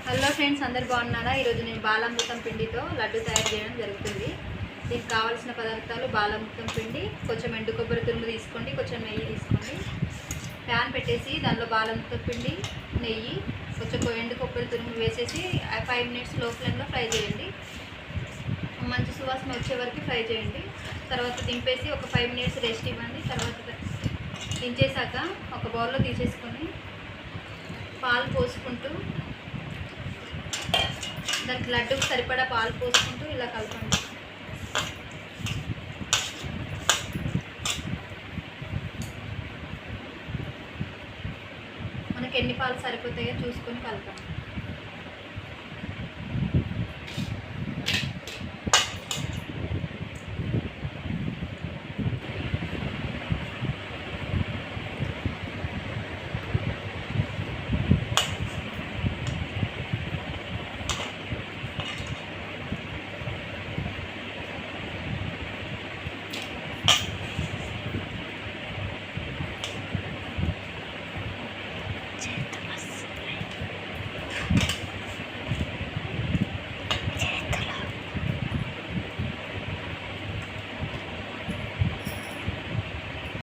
Hello friends, అందరు బాగున్నారా? ఈరోజు నేను బాలామృతం పిండితో లడ్డు తయారు చేయడం జరుగుతుంది. దీనికి కావాల్సిన పదార్థాలు బాలామృతం పిండి, కొంచెం ఎండు కొబ్బరి తురుము తీసుకోండి, కొంచెం నెయ్యి తీసుకోండి. ప్యాన్ పెట్టేసి దానిలో బాలామృతం పిండి, నెయ్యి, కొంచెం ఎండు కొబ్బరి తురుము వేసేసి 5 మినిట్స్ లో ఫ్లేమ్లో ఫ్రై చేయండి. మంచి సువాసన వచ్చే వరకు ఫ్రై చేయండి. తర్వాత దింపేసి ఒక 5 మినిట్స్ రెస్ట్ ఇవ్వండి. తర్వాత దించేసాక ఒక బౌల్లో తీసేసుకొని పాలు పోసుకుంటూ దానికి లడ్డుకు సరిపడా పాలు పోసుకుంటూ ఇలా కలపండి. మనకి ఎన్ని పాలు సరిపోతాయో చూసుకొని కలపండి.